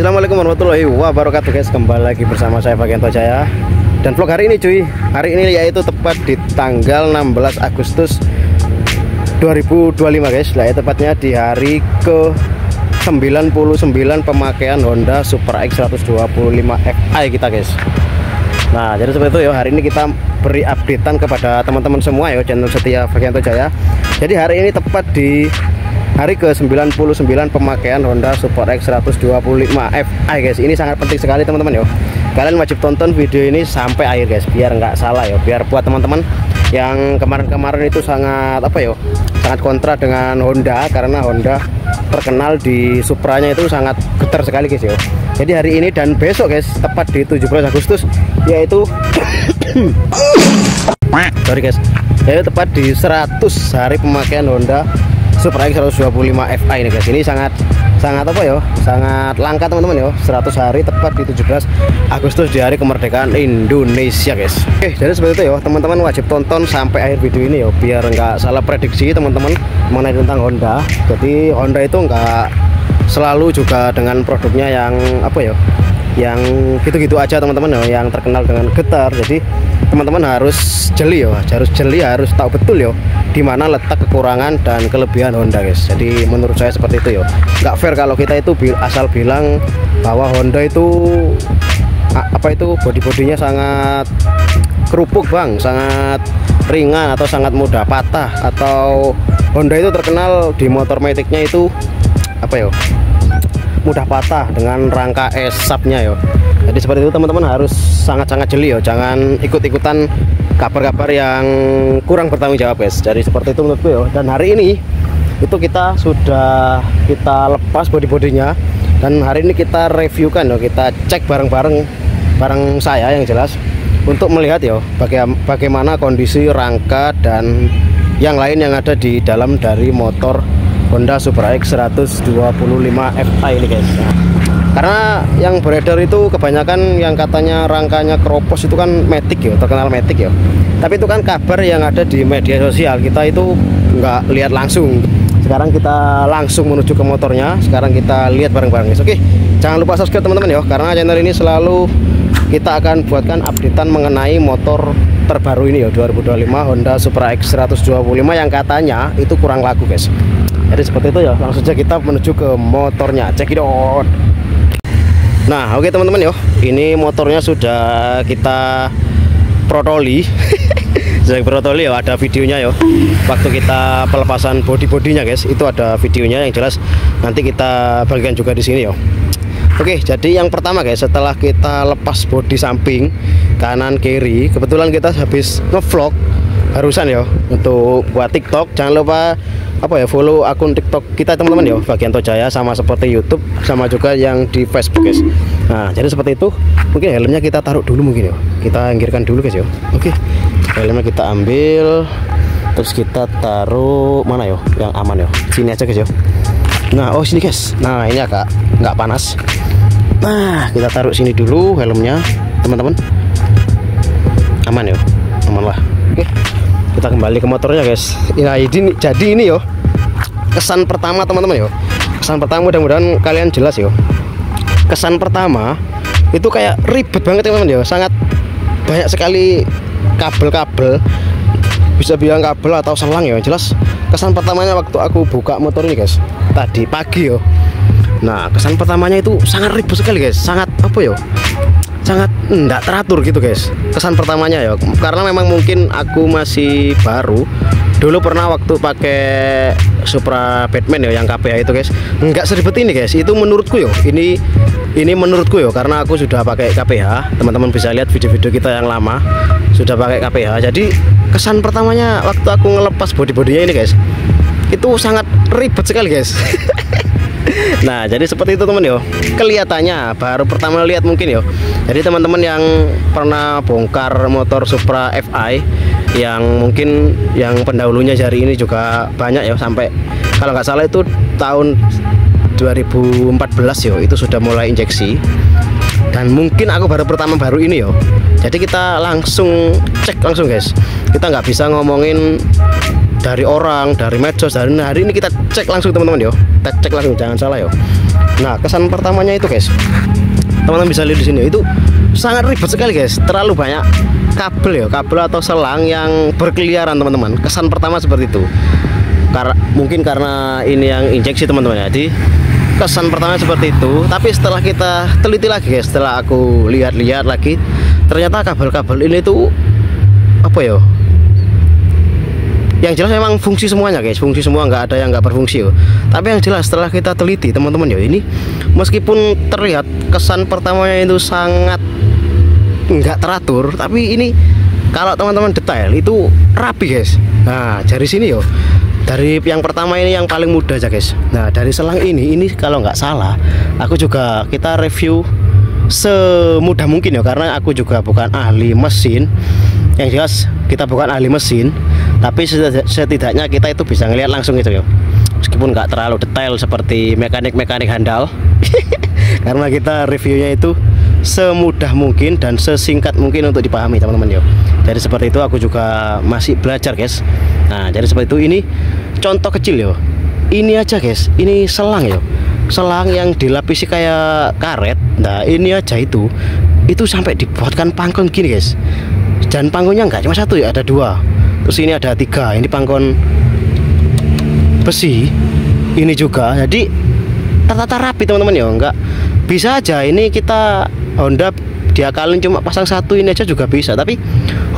Assalamualaikum warahmatullahi wabarakatuh guys. Kembali lagi bersama saya Bagianto Jaya. Dan vlog hari ini cuy, hari ini yaitu tepat di tanggal 16 Agustus 2025 guys. Lah ya, tepatnya di hari ke 99 pemakaian Honda Supra X 125 Fi kita guys. Nah jadi seperti itu ya, hari ini kita beri updatean kepada teman-teman semua ya channel setia Bagianto Jaya. Jadi hari ini tepat di hari ke 99 pemakaian Honda Supra X 125 Fi guys. Ini sangat penting sekali teman-teman ya. Kalian wajib tonton video ini sampai akhir guys, biar nggak salah ya, biar buat teman-teman yang kemarin-kemarin itu sangat sangat kontra dengan Honda, karena Honda terkenal di Supranya itu sangat getar sekali guys ya. Jadi hari ini dan besok guys, tepat di 17 Agustus yaitu sorry guys, yaitu tepat di 100 hari pemakaian Honda Supra X 125 Fi ini guys. Ini sangat sangat langka teman-teman ya. 100 hari tepat di 17 Agustus di hari kemerdekaan Indonesia guys. Oke, jadi seperti itu ya, teman-teman wajib tonton sampai akhir video ini ya, biar nggak salah prediksi teman-teman mengenai tentang Honda. Jadi Honda itu nggak selalu juga dengan produknya yang yang gitu-gitu aja teman-teman ya, yang terkenal dengan getar. Jadi teman-teman harus jeli ya, harus tahu betul ya di mana letak kekurangan dan kelebihan Honda guys. Jadi menurut saya seperti itu ya. Nggak fair kalau kita itu asal bilang bahwa Honda itu bodi-bodinya sangat kerupuk bang, sangat ringan atau sangat mudah patah, atau Honda itu terkenal di motor maticnya itu mudah patah dengan rangka esapnya ya. Jadi seperti itu teman-teman harus sangat-sangat jeli ya, jangan ikut-ikutan kabar-kabar yang kurang bertanggung jawab guys. Jadi seperti itu menurutku ya. Dan hari ini itu kita lepas bodi-bodinya, dan hari ini kita reviewkan ya, kita cek bareng-bareng saya yang jelas untuk melihat ya bagaimana kondisi rangka dan yang lain yang ada di dalam dari motor Honda Supra X 125 Fi ini guys. Nah, karena yang beredar itu kebanyakan yang katanya rangkanya keropos itu kan matic ya, terkenal matic ya. Tapi itu kan kabar yang ada di media sosial, kita itu nggak lihat langsung. Sekarang kita langsung menuju ke motornya, sekarang kita lihat bareng-bareng guys. Oke, jangan lupa subscribe teman-teman ya, karena channel ini selalu kita akan buatkan updatean mengenai motor terbaru ini ya, 2025 Honda Supra X 125 yang katanya itu kurang laku guys. Jadi seperti itu ya, langsung saja kita menuju ke motornya, cekidot. Nah oke teman-teman ya, ini motornya sudah kita protoli sudah protoli ya, ada videonya ya, waktu kita pelepasan bodi-bodinya guys, itu ada videonya yang jelas, nanti kita bagikan juga di sini ya. Oke, jadi yang pertama guys, setelah kita lepas bodi samping kanan kiri, kebetulan kita habis ngevlog barusan ya untuk buat TikTok. Jangan lupa follow akun TikTok kita teman-teman ya, Bagianto Jaya, sama seperti YouTube, sama juga yang di Facebook guys. Nah jadi seperti itu. Mungkin helmnya kita taruh dulu mungkin ya, kita anggirkan dulu guys ya. Oke, helmnya kita ambil, terus kita taruh mana ya yang aman ya, sini aja guys ya. Nah sini guys, nah ini agak nggak panas. Nah kita taruh sini dulu helmnya teman-teman, aman ya, aman lah. Oke, kita kembali ke motornya guys. Nah ini jadi ini yo kesan pertama teman-teman yo, kesan pertama, mudah-mudahan kalian jelas yo. Kesan pertama itu kayak ribet banget teman-teman yo, sangat banyak sekali kabel-kabel, bisa bilang kabel atau selang ya, jelas. Kesan pertamanya waktu aku buka motor ini guys tadi pagi yo. Nah kesan pertamanya itu sangat ribet sekali guys, sangat sangat enggak teratur gitu guys. Kesan pertamanya ya, karena memang mungkin aku masih baru. Dulu pernah waktu pakai Supra Batman ya yang KPH itu guys, enggak seribet ini guys. Itu menurutku yo, ini menurutku yo, karena aku sudah pakai KPH. Teman-teman bisa lihat video-video kita yang lama sudah pakai KPH. Jadi kesan pertamanya waktu aku ngelepas bodi-bodinya ini guys, itu sangat ribet sekali guys. Nah jadi seperti itu teman yo, kelihatannya baru pertama lihat mungkin yo. Jadi teman-teman yang pernah bongkar motor Supra Fi, yang mungkin yang pendahulunya hari ini juga banyak ya, sampai kalau nggak salah itu tahun 2014 yo, itu sudah mulai injeksi. Dan mungkin aku baru ini yo. Jadi kita langsung cek langsung guys, kita nggak bisa ngomongin dari orang, dari medsos, hari ini kita cek langsung teman-teman yo. Kita cek langsung, jangan salah yo. Nah, kesan pertamanya itu guys, teman-teman bisa lihat di sini itu sangat ribet sekali guys, terlalu banyak kabel ya, kabel atau selang yang berkeliaran teman-teman. Kesan pertama seperti itu, mungkin karena ini yang injeksi teman-teman. Jadi kesan pertama seperti itu, tapi setelah kita teliti lagi guys, setelah aku lihat-lihat lagi, ternyata kabel-kabel ini tuh apa ya, yang jelas memang fungsi semuanya guys, fungsi semua, nggak ada yang nggak berfungsi yo. Tapi yang jelas setelah kita teliti teman-teman ya, ini meskipun terlihat kesan pertamanya itu sangat nggak teratur, tapi ini kalau teman-teman detail itu rapi guys. Nah dari sini yo, dari yang pertama ini yang paling mudah aja guys. Nah dari selang ini kalau nggak salah aku juga kita review semudah mungkin ya, karena aku juga bukan ahli mesin. Yang jelas kita bukan ahli mesin, tapi setidaknya kita itu bisa ngelihat langsung itu ya, meskipun nggak terlalu detail seperti mekanik handal. Karena kita reviewnya itu semudah mungkin dan sesingkat mungkin untuk dipahami teman-teman ya. Jadi seperti itu, aku juga masih belajar guys. Nah jadi seperti itu, ini contoh kecil ya, ini aja guys, ini selang ya, selang yang dilapisi kayak karet. Nah ini aja itu sampai dibuatkan pangkon gini guys. Dan pangkonnya nggak cuma satu ya, ada dua, terus ini ada tiga, ini pangkon besi ini juga. Jadi tertata rapi teman-teman ya, nggak bisa aja ini kita Honda diakalin cuma pasang satu ini aja juga bisa, tapi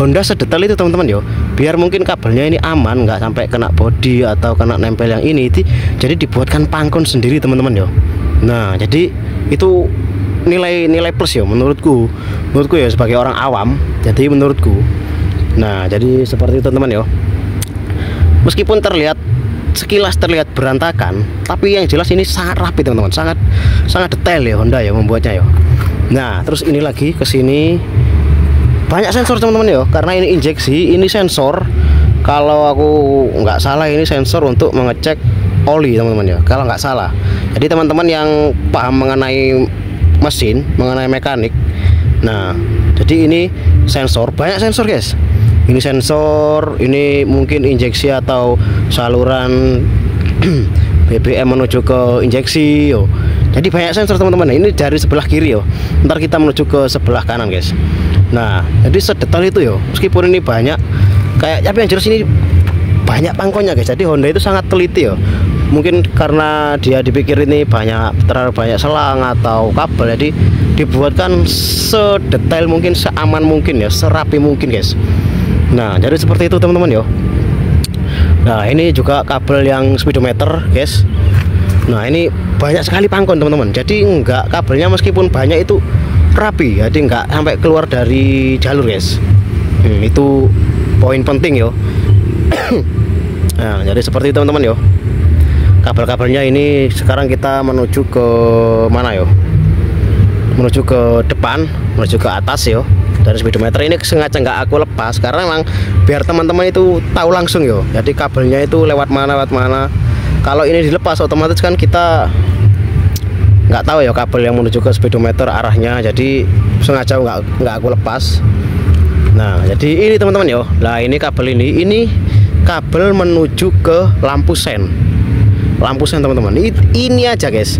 Honda sedetail itu teman-teman ya, biar mungkin kabelnya ini aman, nggak sampai kena bodi atau kena nempel yang ini. Jadi dibuatkan pangkon sendiri teman-teman ya. Nah jadi itu nilai plus ya menurutku ya sebagai orang awam. Jadi menurutku, nah jadi seperti itu teman-teman ya. Meskipun sekilas terlihat berantakan, tapi yang jelas ini sangat rapi teman-teman, sangat detail ya Honda ya membuatnya ya. Nah terus ini lagi ke sini banyak sensor teman-teman ya, karena ini injeksi, ini sensor. Kalau aku nggak salah ini sensor untuk mengecek oli teman-teman ya, kalau nggak salah. Jadi teman-teman yang paham mengenai mesin, mengenai mekanik, nah jadi ini sensor, banyak sensor guys. Ini sensor, ini mungkin injeksi atau saluran BBM menuju ke injeksi yo. Jadi banyak sensor teman-teman. Ini dari sebelah kiri yo, ntar kita menuju ke sebelah kanan guys. Nah jadi sedetail itu yo, meskipun ini banyak kayak, tapi yang jelas ini banyak pangkonnya guys. Jadi Honda itu sangat teliti yo. Mungkin karena dia dipikir ini terlalu banyak selang atau kabel, jadi dibuatkan sedetail mungkin, seaman mungkin ya, serapi mungkin guys. Nah jadi seperti itu teman-teman ya. Nah ini juga kabel yang speedometer guys. Nah ini banyak sekali pangkon teman-teman. Jadi enggak, kabelnya meskipun banyak itu rapi, jadi enggak sampai keluar dari jalur guys. Itu poin penting ya. Nah jadi seperti itu teman-teman ya. Kabel-kabelnya ini sekarang kita menuju ke mana yo? Menuju ke depan, menuju ke atas yo. Dari speedometer ini sengaja nggak aku lepas karena memang biar teman-teman itu tahu langsung yo. Jadi kabelnya itu lewat mana. Kalau ini dilepas otomatis kan kita nggak tahu ya kabel yang menuju ke speedometer arahnya. Jadi sengaja nggak aku lepas. Nah jadi ini teman-teman yo. Nah ini kabel ini kabel menuju ke lampu sen. Lampu sen teman-teman, ini aja guys.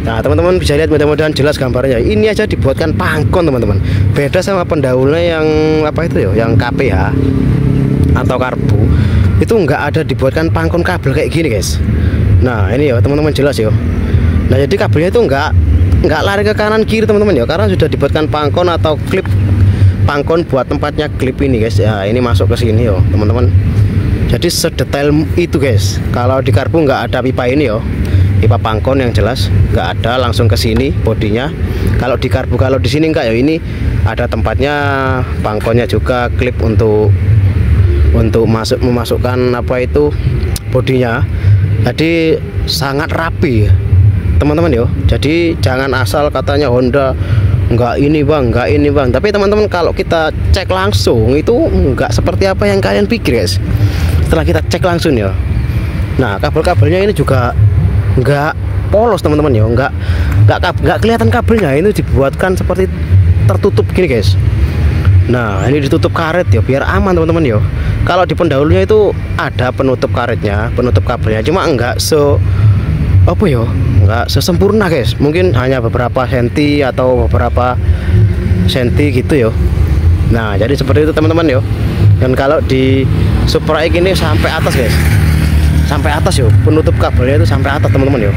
Nah teman-teman bisa lihat, mudah-mudahan jelas gambarnya. Ini aja dibuatkan pangkon teman-teman. Beda sama pendahulunya yang apa itu ya, yang KPH atau karbu, itu nggak ada dibuatkan pangkon kabel kayak gini guys. Nah ini ya teman-teman jelas ya. Nah jadi kabelnya itu nggak lari ke kanan kiri teman-teman ya, karena sudah dibuatkan pangkon atau klip pangkon buat tempatnya klip ini guys. Ya ini masuk ke sini ya teman-teman. Jadi sedetail itu guys. Kalau di karbu nggak ada pipa ini yo, pipa pangkon yang jelas nggak ada, langsung ke sini bodinya. Kalau di karbu, kalau di sini enggak ya, ini ada tempatnya pangkonnya juga, klip untuk memasukkan apa itu bodinya. Jadi sangat rapi teman-teman yo. Jadi jangan asal katanya Honda enggak ini bang, tapi teman-teman kalau kita cek langsung itu enggak seperti apa yang kalian pikir guys. Setelah kita cek langsung ya, nah kabel-kabelnya ini juga enggak polos teman-teman ya, enggak kelihatan kabelnya. Ini dibuatkan seperti tertutup gini guys. Nah ini ditutup karet ya biar aman teman-teman ya. Kalau di pendahulunya itu ada penutup karetnya, penutup kabelnya, cuma enggak apa ya, nggak sesempurna guys, mungkin hanya beberapa senti atau beberapa senti gitu yo. Nah jadi seperti itu teman-teman yo. Dan kalau di Supra X ini sampai atas guys, sampai atas yo, penutup kabelnya itu sampai atas teman-teman yo.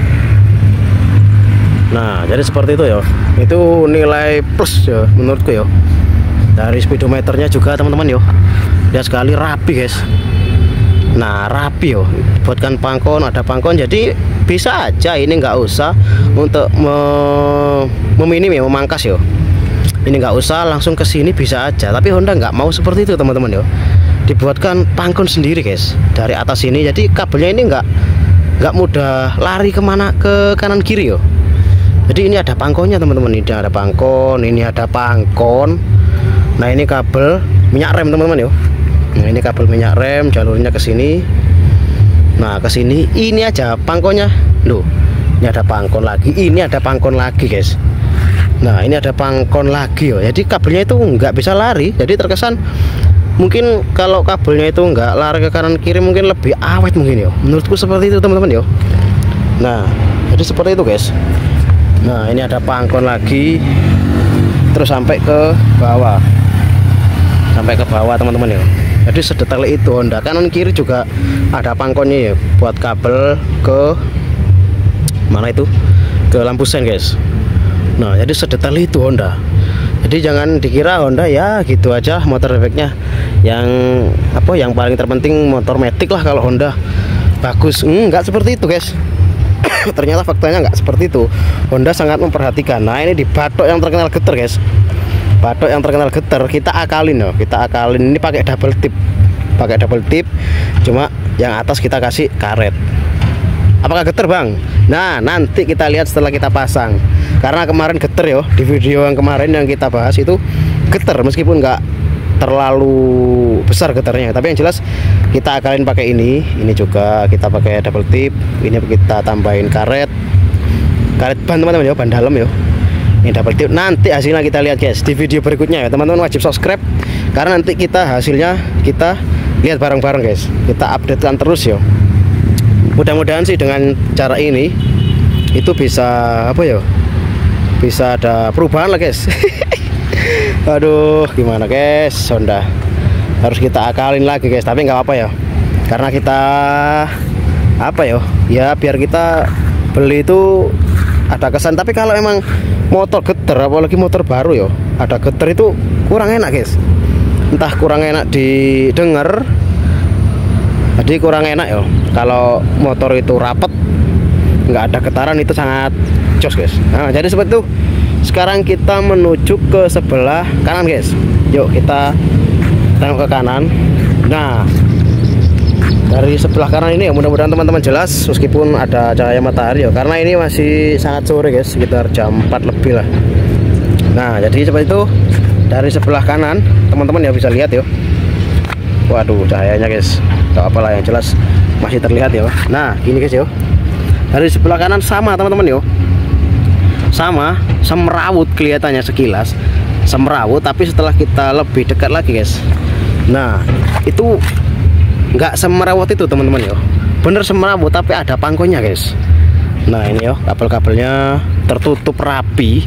Nah jadi seperti itu yo, itu nilai plus yo menurutku yo. Dari speedometernya juga teman-teman yo, dia sekali rapi guys. Nah rapi yo, buatkan pangkon, ada pangkon, jadi bisa aja ini nggak usah untuk meminim ya, memangkas yo. Ini nggak usah langsung ke sini, bisa aja. Tapi Honda nggak mau seperti itu teman-teman yo. Dibuatkan pangkon sendiri guys dari atas sini, jadi kabelnya ini nggak mudah lari kemana, ke kanan kiri yo. Jadi ini ada pangkonnya teman-teman, ini ada pangkon, ini ada pangkon. Nah ini kabel minyak rem teman-teman yo. Nah ini kabel minyak rem, jalurnya ke sini. Nah ke sini ini aja pangkonnya. Loh, ini ada pangkon lagi, ini ada pangkon lagi guys. Nah ini ada pangkon lagi yo. Jadi kabelnya itu nggak bisa lari. Jadi terkesan mungkin kalau kabelnya itu nggak lari ke kanan kiri mungkin lebih awet mungkin yo. Menurutku seperti itu teman-teman yo. Nah jadi seperti itu guys. Nah ini ada pangkon lagi, terus sampai ke bawah. Sampai ke bawah teman-teman ya. Jadi sedetail itu Honda. Kanan kiri juga ada pangkonnya ya, buat kabel ke mana itu, ke lampu sen guys. Nah jadi sedetail itu Honda. Jadi jangan dikira Honda ya gitu aja motor bebeknya. Yang apa, yang paling terpenting motor matic lah kalau Honda bagus. Nggak seperti itu guys. Ternyata faktanya nggak seperti itu. Honda sangat memperhatikan. Nah ini di batok yang terkenal getar guys, batok yang terkenal getar kita akalin loh, kita akalin. Ini pakai double tip, pakai double tip, cuma yang atas kita kasih karet. Apakah getar bang? Nah nanti kita lihat setelah kita pasang, karena kemarin getar yo, di video yang kemarin yang kita bahas itu getar, meskipun nggak terlalu besar getarnya, tapi yang jelas kita akalin pakai ini juga kita pakai double tip, ini kita tambahin karet ban teman-teman ya, ban dalam yo. Ini double tip, nanti hasilnya kita lihat guys di video berikutnya ya teman-teman. Wajib subscribe karena nanti kita hasilnya kita lihat bareng-bareng guys, kita updatekan terus yo. Mudah-mudahan sih dengan cara ini itu bisa apa ya, bisa ada perubahan lah guys. Aduh gimana guys, Honda harus kita akalin lagi guys, tapi nggak apa ya, karena kita apa ya biar kita beli itu ada kesan. Tapi kalau emang motor getar, apalagi motor baru yo, ada getar itu kurang enak guys, entah kurang enak didengar, jadi kurang enak yo. Kalau motor itu rapet nggak ada getaran itu sangat jos guys. Nah jadi seperti itu. Sekarang kita menuju ke sebelah kanan guys, yuk kita tengok ke kanan. Nah dari sebelah kanan ini ya, mudah-mudahan teman-teman jelas meskipun ada cahaya matahari ya, karena ini masih sangat sore guys, sekitar jam 4 lebih lah. Nah jadi seperti itu, dari sebelah kanan teman-teman ya bisa lihat ya. Waduh cahayanya guys, gak apalah, yang jelas masih terlihat ya. Nah gini guys ya, dari sebelah kanan sama teman-teman ya, sama semrawut kelihatannya sekilas semrawut, tapi setelah kita lebih dekat lagi guys, nah itu nggak semrawut itu teman-teman yo, bener semrawut tapi ada pangkonya guys. Nah ini yo, kabel-kabelnya tertutup rapi,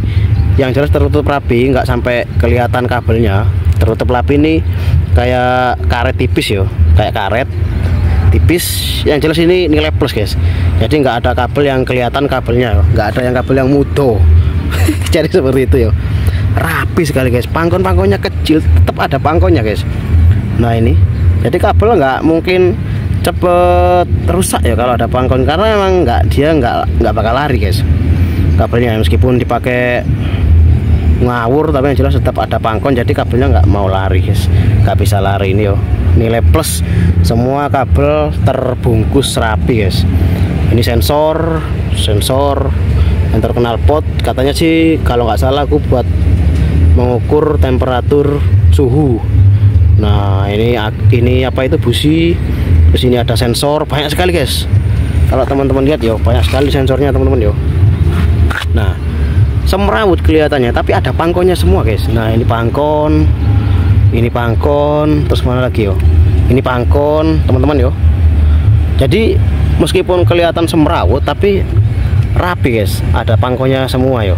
yang jelas tertutup rapi, nggak sampai kelihatan kabelnya, tertutup rapi. Ini kayak karet tipis yo, kayak karet tipis, yang jelas ini nilai plus guys. Jadi nggak ada kabel yang kelihatan kabelnya, nggak ada yang kabel yang mudo. Jadi seperti itu ya, rapi sekali guys. Pangkon-pangkonnya kecil, tetap ada pangkonnya guys. Nah ini, jadi kabel nggak mungkin cepet rusak ya kalau ada pangkon, karena memang dia nggak bakal lari guys kabelnya, meskipun dipakai ngawur tapi yang jelas tetap ada pangkon, jadi kabelnya nggak mau lari guys, nggak bisa lari. Ini yo nilai plus, semua kabel terbungkus rapi guys. Ini sensor yang terkenal pot, katanya sih kalau nggak salah aku buat mengukur temperatur suhu. Nah ini apa itu, busi. Terus ini ada sensor, banyak sekali guys. Kalau teman-teman lihat yo, banyak sekali sensornya teman-teman yo. Nah semrawut kelihatannya, tapi ada pangkonnya semua guys. Nah ini pangkon, terus mana lagi yo, ini pangkon teman-teman yo. Jadi meskipun kelihatan semrawut, tapi rapi guys, ada pangkonya semua yo.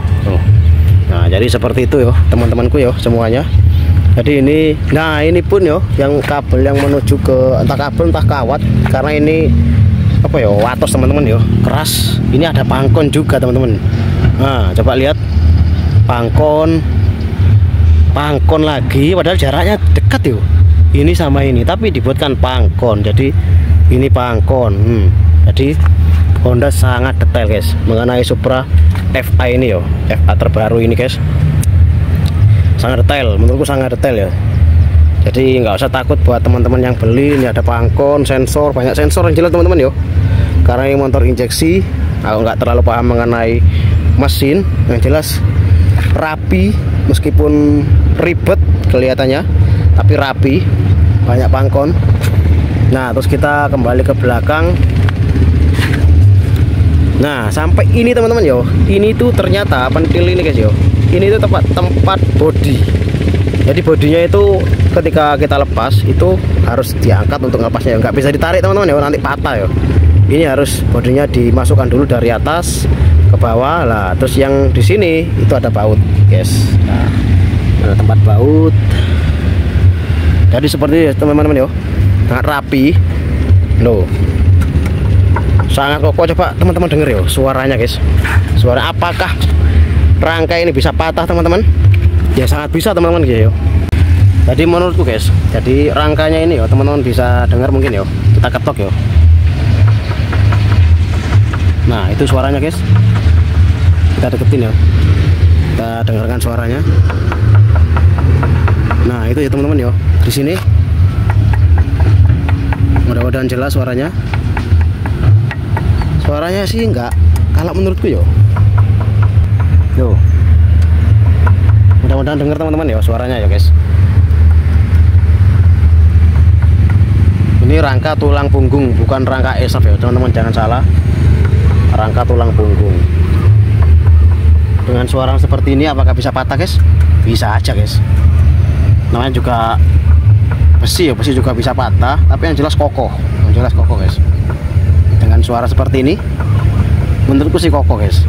Nah jadi seperti itu yo teman-temanku yo semuanya. Jadi ini, nah ini pun yo yang kabel yang menuju ke entah kabel entah kawat, karena ini apa yo, watos teman-teman yo, keras. Ini ada pangkon juga teman-teman. Nah coba lihat, pangkon lagi, padahal jaraknya dekat yo ini sama ini, tapi dibuatkan pangkon. Jadi ini pangkon. Jadi Honda sangat detail guys mengenai Supra FA ini yo, FA terbaru ini guys, sangat detail, menurutku sangat detail ya. Jadi nggak usah takut buat teman-teman yang beli. Ini ada pangkon, sensor, banyak sensor yang jelas teman-teman yo. Karena ini motor injeksi, aku nggak terlalu paham mengenai mesin. Yang jelas rapi, meskipun ribet kelihatannya, tapi rapi, banyak pangkon. Nah terus kita kembali ke belakang. Nah sampai ini teman-teman yo, ini tuh ternyata pentil ini guys yo, ini tuh tempat bodi. Jadi bodinya itu ketika kita lepas itu harus diangkat untuk lepasnya, nggak bisa ditarik teman-teman ya, nanti patah yo. Ini harus bodinya dimasukkan dulu dari atas ke bawah lah. Terus yang di sini itu ada baut guys. Nah, ada tempat baut. Jadi seperti itu teman-teman yo, sangat rapi loh, sangat kokoh. Coba teman-teman denger yo suaranya guys, suara apakah rangkai ini bisa patah teman-teman? Ya sangat bisa teman-teman guys yo. Jadi menurutku guys, jadi rangkanya ini yo teman-teman bisa dengar mungkin yo, kita ketok yo. Nah itu suaranya guys, kita deketin ya, kita dengarkan suaranya. Nah itu ya teman-teman yo, di sini mudah-mudahan jelas suaranya. Suaranya sih enggak, kalau menurutku yo mudah-mudahan dengar teman-teman ya suaranya ya guys. Ini rangka tulang punggung, bukan rangka ESAF ya teman-teman, jangan salah, rangka tulang punggung. Dengan suara seperti ini apakah bisa patah guys? Bisa aja guys, namanya juga besi ya, besi juga bisa patah, tapi yang jelas kokoh, guys. Dengan suara seperti ini menurutku sih kokoh guys.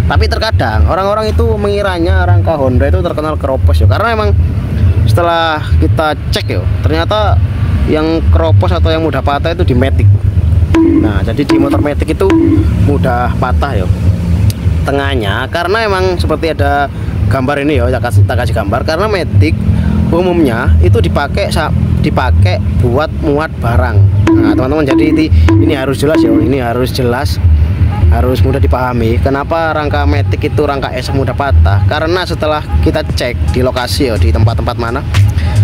Tapi terkadang orang-orang itu mengiranya rangka Honda itu terkenal keropos ya, karena emang setelah kita cek ya ternyata yang keropos atau yang mudah patah itu di Matic. Nah jadi di motor Matic itu mudah patah ya tengahnya, karena emang seperti ada gambar ini ya, kita kasih gambar. Karena Matic umumnya itu dipakai buat muat barang. Nah teman-teman, jadi ini harus jelas ya, ini harus jelas, harus mudah dipahami kenapa rangka Matic itu rangka S mudah patah. Karena setelah kita cek di lokasi ya, di tempat-tempat mana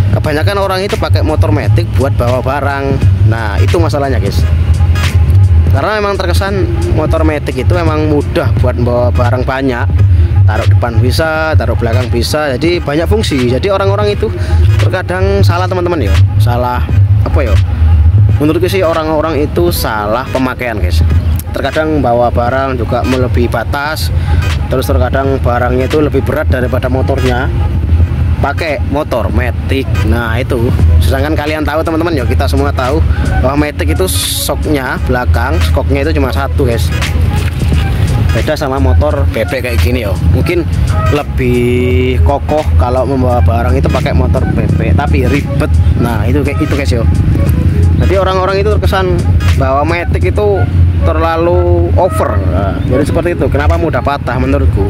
kebanyakan orang itu pakai motor Matic buat bawa barang. Nah itu masalahnya guys, karena memang terkesan motor Matic itu memang mudah buat bawa barang banyak, taruh depan bisa, taruh belakang bisa, jadi banyak fungsi. Jadi orang-orang itu terkadang salah teman-teman ya, salah apa ya, menurutku sih orang-orang itu salah pemakaian guys. Terkadang bawa barang juga melebihi batas, terus terkadang barangnya itu lebih berat daripada motornya, pakai motor Matic. Nah itu, sedangkan kalian tahu teman-teman ya, kita semua tahu bahwa Matic itu shocknya belakang, skoknya itu cuma satu guys. Beda sama motor bebek kayak gini ya, mungkin lebih kokoh kalau membawa barang itu pakai motor bebek, tapi ribet. Nah itu kayak itu guys ya. Jadi orang-orang itu terkesan bahwa Matic itu terlalu over. Nah, jadi seperti itu, kenapa mudah patah menurutku,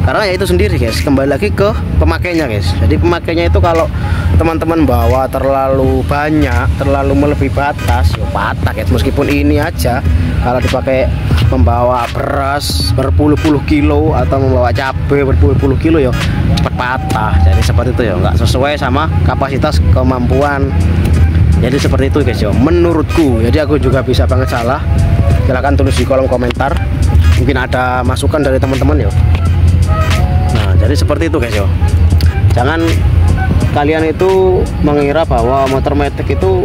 karena ya itu sendiri guys, kembali lagi ke pemakainya guys. Jadi pemakainya itu kalau teman-teman bawa terlalu banyak, terlalu melebihi batas, ya patah guys. Meskipun ini aja kalau dipakai membawa beras berpuluh-puluh kilo atau membawa cabai berpuluh-puluh kilo ya cepat patah. Jadi seperti itu ya, nggak sesuai sama kapasitas kemampuan. Jadi seperti itu guys ya, menurutku. Jadi aku juga bisa banget salah, silahkan tulis di kolom komentar, mungkin ada masukan dari teman-teman ya. Nah jadi seperti itu guys ya, jangan kalian itu mengira bahwa motor Matic itu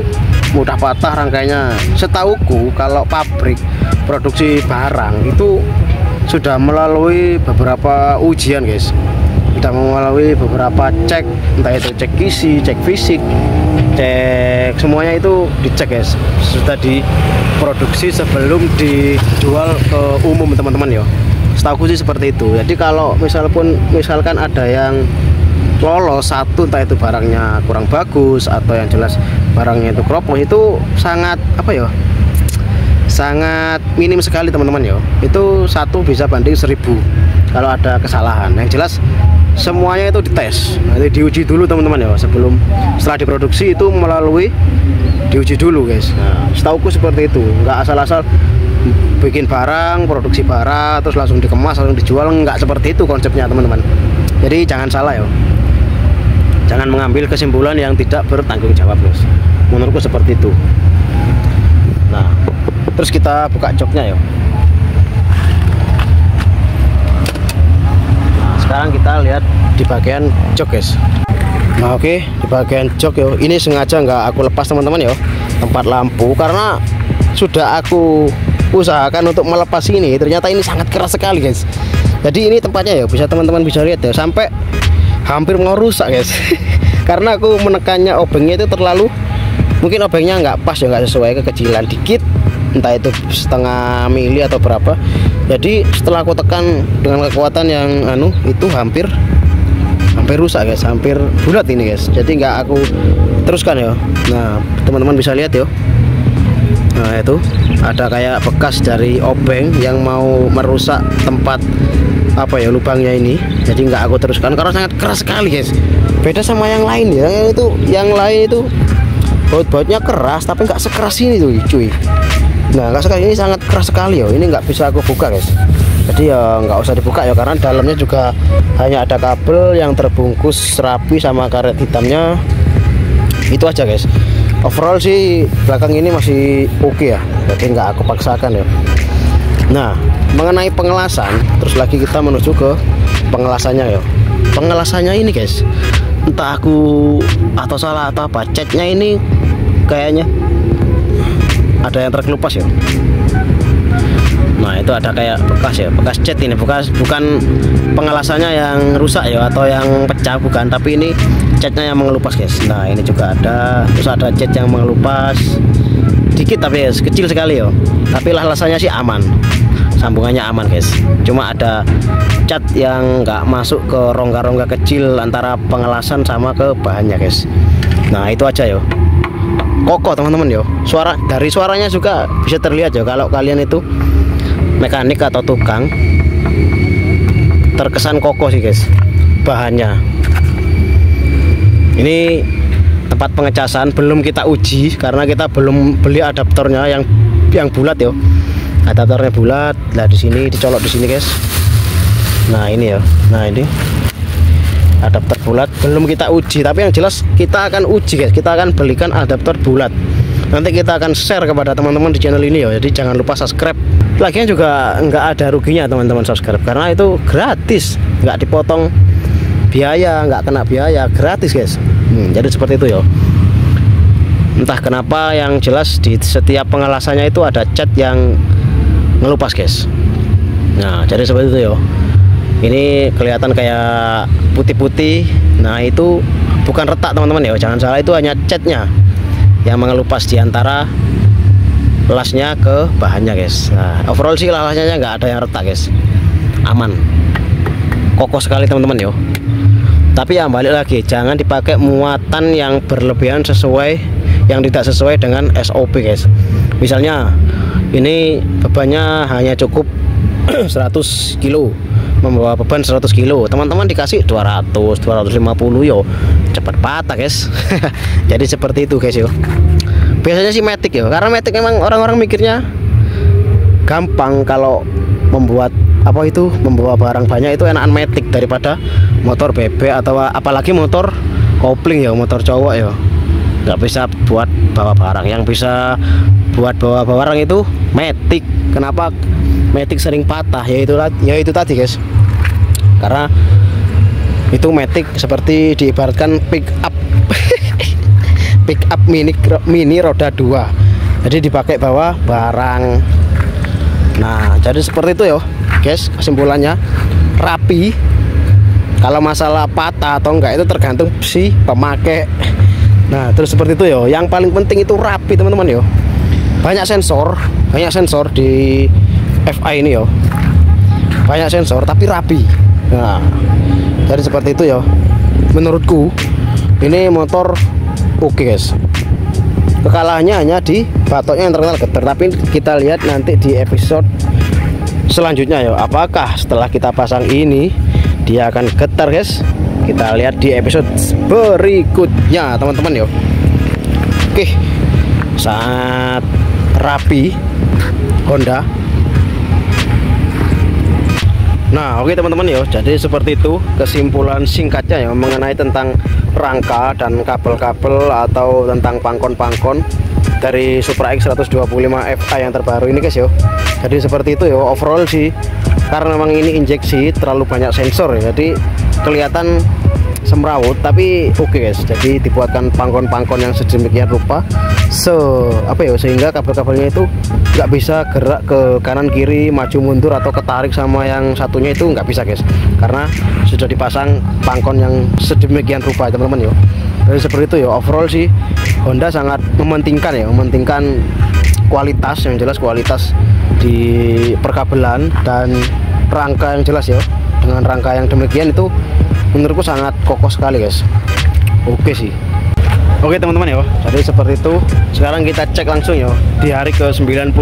mudah patah rangkainya. Setauku kalau pabrik produksi barang itu sudah melalui beberapa ujian guys, sudah melalui beberapa cek, entah itu cek kisi, cek fisik, cek semuanya itu dicek guys, sudah produksi sebelum dijual ke umum teman-teman ya. Setahuku sih seperti itu. Jadi kalau misalkan ada yang lolos satu, entah itu barangnya kurang bagus atau yang jelas barangnya itu keropos, itu sangat apa ya, sangat minim sekali teman-teman ya. Itu 1 bisa banding 1000 kalau ada kesalahan. Yang jelas semuanya itu dites, nanti diuji dulu teman-teman ya, setelah diproduksi itu melalui diuji dulu guys. Nah, setauku seperti itu, nggak asal-asal bikin barang, produksi barang terus langsung dikemas langsung dijual, nggak seperti itu konsepnya teman-teman. Jadi jangan salah ya, jangan mengambil kesimpulan yang tidak bertanggung jawab guys, menurutku seperti itu. Nah, terus kita buka joknya ya. Sekarang kita lihat di bagian jok guys. Nah oke, di bagian jok yo, ini sengaja nggak aku lepas teman-teman yo, tempat lampu, karena sudah aku usahakan untuk melepas ini, ternyata ini sangat keras sekali guys. Jadi ini tempatnya ya, bisa teman-teman bisa lihat ya, sampai hampir mau rusak guys. Karena aku menekannya obengnya itu terlalu, mungkin obengnya nggak pas ya, nggak sesuai, kekecilan dikit, entah itu setengah mili atau berapa. Jadi setelah aku tekan dengan kekuatan yang itu hampir rusak guys, hampir bulat ini guys. Jadi nggak aku teruskan ya. Nah teman-teman bisa lihat ya, nah itu ada kayak bekas dari obeng yang mau merusak tempat apa ya, lubangnya ini. Jadi nggak aku teruskan karena sangat keras sekali guys. Beda sama yang lain ya, yang lain itu baut-bautnya keras tapi nggak sekeras ini tuh cuy. Nah nggak sekali, ini sangat keras sekali ya. Ini nggak bisa aku buka guys, jadi ya nggak usah dibuka ya, karena dalamnya juga hanya ada kabel yang terbungkus rapi sama karet hitamnya. Itu aja guys. Overall sih belakang ini masih oke ya, jadi nggak aku paksakan ya. Nah mengenai pengelasan, terus lagi kita menuju ke pengelasannya ya. Pengelasannya ini guys, entah aku atau salah atau apa, catnya ini kayaknya ada yang terkelupas ya. Nah itu ada kayak bekas ya, bekas cat ini, bukan pengelasannya yang rusak ya atau yang pecah, bukan, tapi ini catnya yang mengelupas guys. Nah ini juga ada, terus ada cat yang mengelupas dikit tapi ya, kecil sekali ya, tapi lahasannya sih aman, sambungannya aman guys. Cuma ada cat yang nggak masuk ke rongga-rongga kecil antara pengelasan sama ke bahannya guys. Nah itu aja yo, kokoh teman-teman yo. Dari suaranya juga bisa terlihat ya, kalau kalian itu mekanik atau tukang, terkesan kokoh sih guys bahannya. Ini tempat pengecasan belum kita uji karena kita belum beli adaptornya yang bulat ya. Adaptornya bulat. Nah di sini dicolok di sini guys. Nah ini ya. Nah ini adaptor bulat belum kita uji, tapi yang jelas kita akan uji guys. Kita akan belikan adaptor bulat. Nanti kita akan share kepada teman-teman di channel ini ya. Jadi jangan lupa subscribe. Lagian juga nggak ada ruginya teman-teman subscribe, karena itu gratis, nggak dipotong biaya, nggak kena biaya, gratis guys. Jadi seperti itu ya. Entah kenapa yang jelas di setiap pengelasannya itu ada cat yang ngelupas guys. Nah jadi seperti itu ya. Ini kelihatan kayak putih-putih. Nah itu bukan retak teman-teman ya, jangan salah, itu hanya catnya yang mengelupas di antara lasnya ke bahannya guys. Nah overall sih lasnya nggak ada yang retak guys, aman, kokoh sekali teman-teman yo. Tapi ya balik lagi, jangan dipakai muatan yang berlebihan yang tidak sesuai dengan SOP guys. Misalnya ini bebannya hanya cukup 100 kilo, membawa beban 100 kilo, teman-teman dikasih 200, 250 yo, cepat patah guys. Jadi seperti itu guys yo. Biasanya sih Matic ya, karena Matic memang orang-orang mikirnya gampang kalau membuat membawa barang banyak itu enakan Matic daripada motor bebek atau apalagi motor kopling ya, motor cowok ya. Nggak bisa buat bawa barang, yang bisa buat bawa barang itu Matic. Kenapa Matic sering patah? Ya itu tadi guys, karena itu Matic seperti diibaratkan pick up mini roda 2, jadi dipakai bawa barang. Nah jadi seperti itu ya guys, kesimpulannya rapi. Kalau masalah patah atau enggak itu tergantung si pemakai. Nah terus seperti itu ya, yang paling penting itu rapi teman-teman ya. banyak sensor di FI ini yo, banyak sensor tapi rapi. Nah, jadi seperti itu ya. Menurutku ini motor oke guys. Kekalahannya hanya di batoknya yang terkenal getar. Tapi kita lihat nanti di episode selanjutnya ya, apakah setelah kita pasang ini dia akan getar guys. Kita lihat di episode berikutnya teman-teman ya. Oke, sangat rapi Honda. Nah oke teman-teman ya, jadi seperti itu kesimpulan singkatnya ya mengenai tentang rangka dan kabel-kabel atau tentang pangkon-pangkon dari Supra X 125 Fi yang terbaru ini guys ya. Jadi seperti itu ya overall sih, karena memang ini injeksi terlalu banyak sensor ya, jadi kelihatan semrawut tapi oke guys. Jadi dibuatkan pangkon-pangkon yang sedemikian rupa sehingga kabel-kabelnya itu nggak bisa gerak ke kanan kiri, maju mundur atau ketarik sama yang satunya itu nggak bisa guys, karena sudah dipasang pangkon yang sedemikian rupa teman-teman ya. Jadi seperti itu ya overall sih Honda sangat mementingkan kualitas, yang jelas kualitas di perkabelan dan rangka yang jelas ya. Dengan rangka yang demikian itu menurutku sangat kokoh sekali guys. Oke sih. Oke teman-teman ya, jadi seperti itu. Sekarang kita cek langsung ya di hari ke 99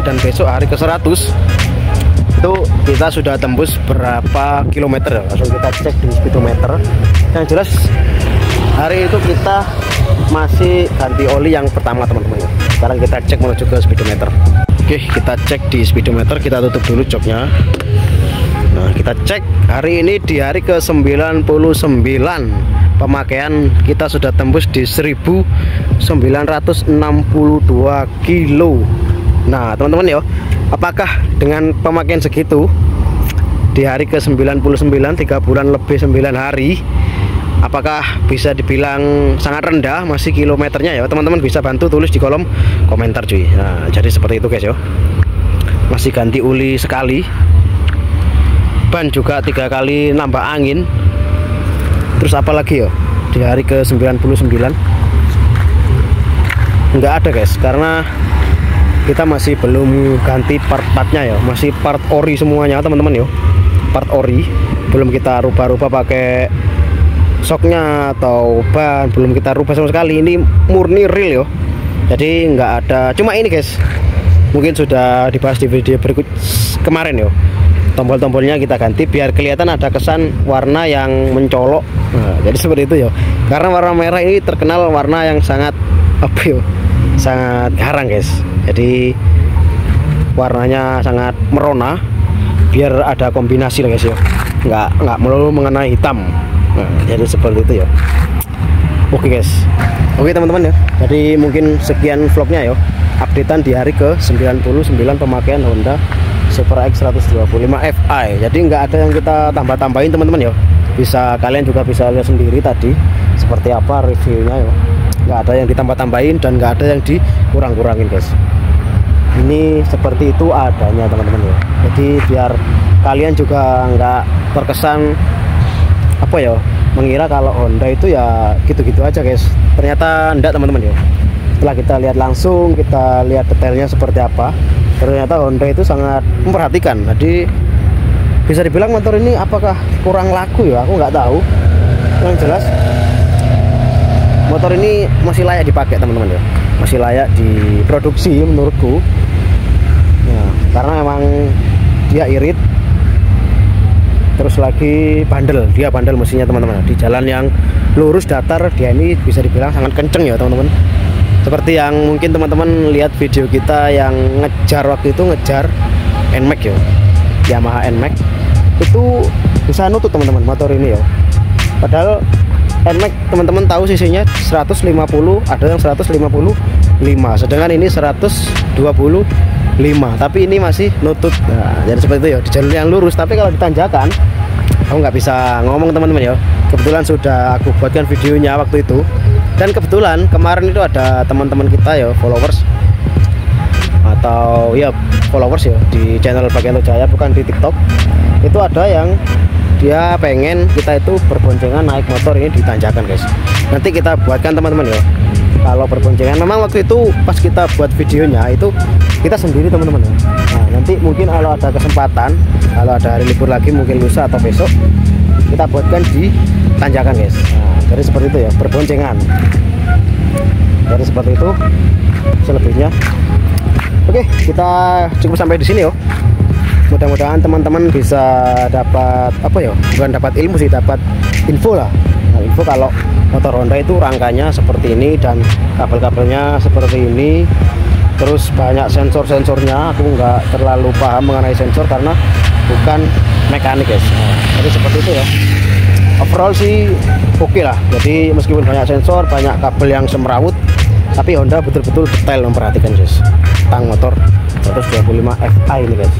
dan besok hari ke 100 itu kita sudah tembus berapa kilometer ya. Langsung kita cek di speedometer. Yang jelas hari itu kita masih ganti oli yang pertama teman-teman ya. Sekarang kita cek menuju ke speedometer. Oke, kita cek di speedometer, kita tutup dulu joknya. Nah kita cek hari ini di hari ke 99 pemakaian kita sudah tembus di 1962 kilo. Nah teman-teman ya, apakah dengan pemakaian segitu di hari ke 99 3 bulan lebih 9 hari, apakah bisa dibilang sangat rendah masih kilometernya ya? Teman-teman bisa bantu tulis di kolom komentar cuy. Nah jadi seperti itu guys ya, masih ganti oli sekali, ban juga 3 kali nambah angin. Terus apa lagi ya di hari ke 99? Nggak ada guys, karena kita masih belum ganti part-partnya ya, masih part ori semuanya teman-teman ya, part ori. Belum kita rubah-rubah pakai shocknya atau ban, belum kita rubah sama sekali. Ini murni real ya, jadi nggak ada. Cuma ini guys, mungkin sudah dibahas di video berikut kemarin ya, tombol-tombolnya kita ganti biar kelihatan ada kesan warna yang mencolok. Nah, jadi seperti itu ya, karena warna merah ini terkenal warna yang sangat sangat garang guys. Jadi warnanya sangat merona, biar ada kombinasi lah guys ya, nggak melulu mengenai hitam. Nah, jadi seperti itu ya. Oke guys, oke teman-teman ya, jadi mungkin sekian vlognya ya, updatean di hari ke 99 pemakaian Honda Supra X 125 Fi. Jadi nggak ada yang kita tambah-tambahin teman-teman ya, kalian juga bisa lihat sendiri tadi seperti apa reviewnya ya. Nggak ada yang ditambah-tambahin dan nggak ada yang dikurang-kurangin guys. Ini seperti itu adanya teman-teman ya, jadi biar kalian juga nggak terkesan mengira kalau Honda itu ya gitu-gitu aja guys. Ternyata enggak teman-teman ya. Setelah kita lihat langsung, kita lihat detailnya seperti apa, ternyata Honda itu sangat memperhatikan. Jadi bisa dibilang motor ini apakah kurang laku ya, aku nggak tahu. Yang jelas motor ini masih layak dipakai teman-teman ya, masih layak diproduksi menurutku ya, karena memang dia irit, terus lagi dia bandel mesinnya teman-teman. Di jalan yang lurus datar dia ini bisa dibilang sangat kenceng ya teman-teman. Seperti yang mungkin teman-teman lihat video kita yang waktu itu ngejar NMAX ya, Yamaha NMAX itu bisa nutut teman-teman motor ini ya. Padahal NMAX teman-teman tahu cc-nya 150, ada yang 155, sedangkan ini 125, tapi ini masih nutut. Nah, jadi seperti itu ya, di jalur yang lurus. Tapi kalau ditanjakan aku nggak bisa ngomong teman-teman ya. Kebetulan sudah aku buatkan videonya waktu itu, dan kebetulan kemarin itu ada teman-teman kita ya, followers atau ya followers ya di channel Bagianto Jaya, bukan di TikTok. Itu ada yang dia pengen kita itu berboncengan naik motor ini di tanjakan guys. Nanti kita buatkan teman-teman ya kalau berboncengan. Memang waktu itu pas kita buat videonya itu kita sendiri teman-teman ya. Nah nanti mungkin kalau ada kesempatan, kalau ada hari libur lagi mungkin lusa atau besok, kita buatkan di tanjakan guys. Nah jadi seperti itu ya, berboncengan. Jadi seperti itu selebihnya. Oke, kita cukup sampai di sini yo. Mudah-mudahan teman-teman bisa dapat apa ya, bukan dapat ilmu sih, dapat info lah. Nah, info kalau motor Honda itu rangkanya seperti ini dan kabel-kabelnya seperti ini, terus banyak sensor-sensornya. Aku nggak terlalu paham mengenai sensor karena bukan mekanik guys. Nah, jadi seperti itu ya. Overall sih oke lah. Jadi meskipun banyak sensor, banyak kabel yang semrawut, tapi Honda betul-betul detail memperhatikan guys tentang motor 125 Fi ini guys.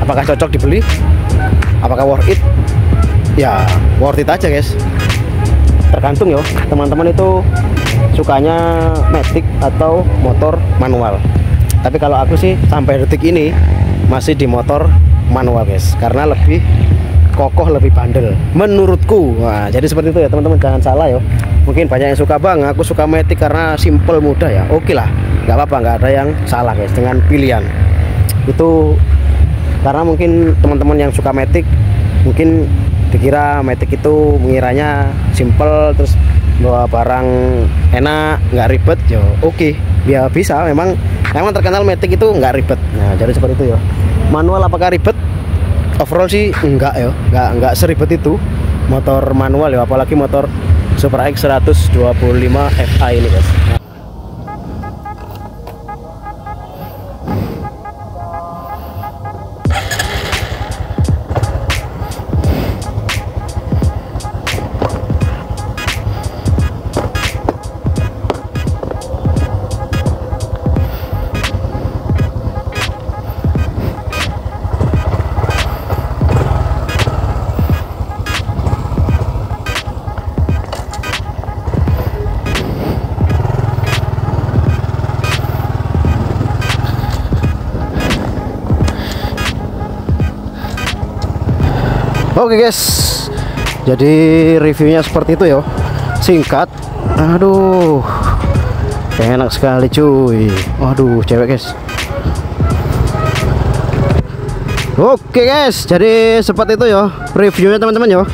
Apakah cocok dibeli? Apakah worth it? Ya worth it aja guys. Tergantung ya teman-teman itu sukanya matic atau motor manual. Tapi kalau aku sih sampai detik ini masih di motor manual guys, karena lebih kokoh, lebih bandel menurutku. Nah jadi seperti itu ya teman-teman, jangan salah ya. Mungkin banyak yang suka bang, aku suka matic karena simple mudah ya. Oke lah, nggak apa-apa, nggak ada yang salah guys dengan pilihan itu. Karena mungkin teman-teman yang suka matic mungkin dikira matic itu mengiranya simple, terus bawa barang enak, nggak ribet ya. Oke, ya bisa, memang terkenal matic itu nggak ribet. Nah jadi seperti itu ya. Manual apakah ribet? Overall sih enggak ya, nggak seribet itu motor manual ya, apalagi motor Supra X 125 Fi ini guys. Oke guys, jadi reviewnya seperti itu ya, singkat. Aduh, enak sekali cuy. Waduh, cewek guys. Oke guys, jadi seperti itu ya reviewnya teman-teman ya.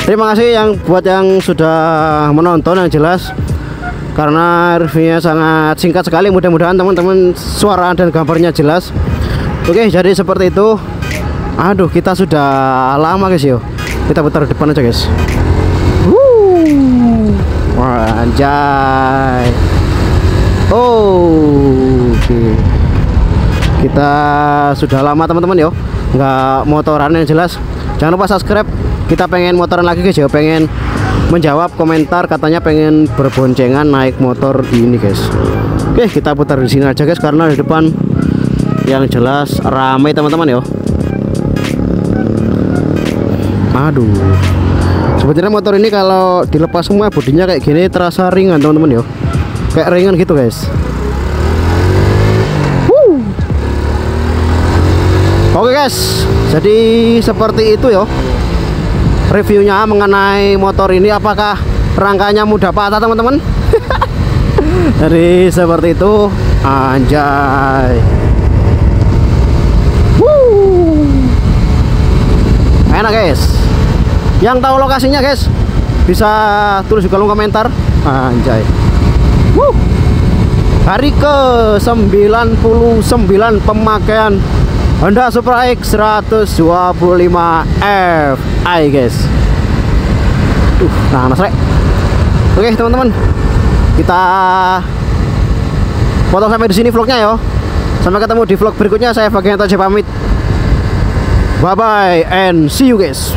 Terima kasih yang buat yang sudah menonton, yang jelas karena reviewnya sangat singkat sekali. Mudah-mudahan teman-teman suara dan gambarnya jelas. Oke, jadi seperti itu. Aduh, kita sudah lama guys yo. Kita putar depan aja guys. Wah, anjay. Oh, oke. Kita sudah lama teman-teman yo, nggak motoran yang jelas. Jangan lupa subscribe. Kita pengen motoran lagi guys yo, pengen menjawab komentar, katanya pengen berboncengan naik motor ini guys. Oke, kita putar di sini aja guys karena di depan yang jelas ramai teman-teman yo. Aduh, sebenarnya motor ini kalau dilepas semua bodinya kayak gini terasa ringan teman-teman yo, kayak ringan gitu guys. Oke guys, jadi seperti itu yo reviewnya mengenai motor ini. Apakah rangkanya mudah patah teman-teman? Jadi seperti itu, anjay. Enak guys. Yang tahu lokasinya guys bisa tulis di kolom komentar. Anjay. Hari ke 99 pemakaian Honda Supra X 125 Fi guys. Nah mas rek. Oke teman-teman, kita potong sampai di sini vlognya yo. Sampai ketemu di vlog berikutnya. Saya Bagian Toje pamit. Bye bye and see you guys.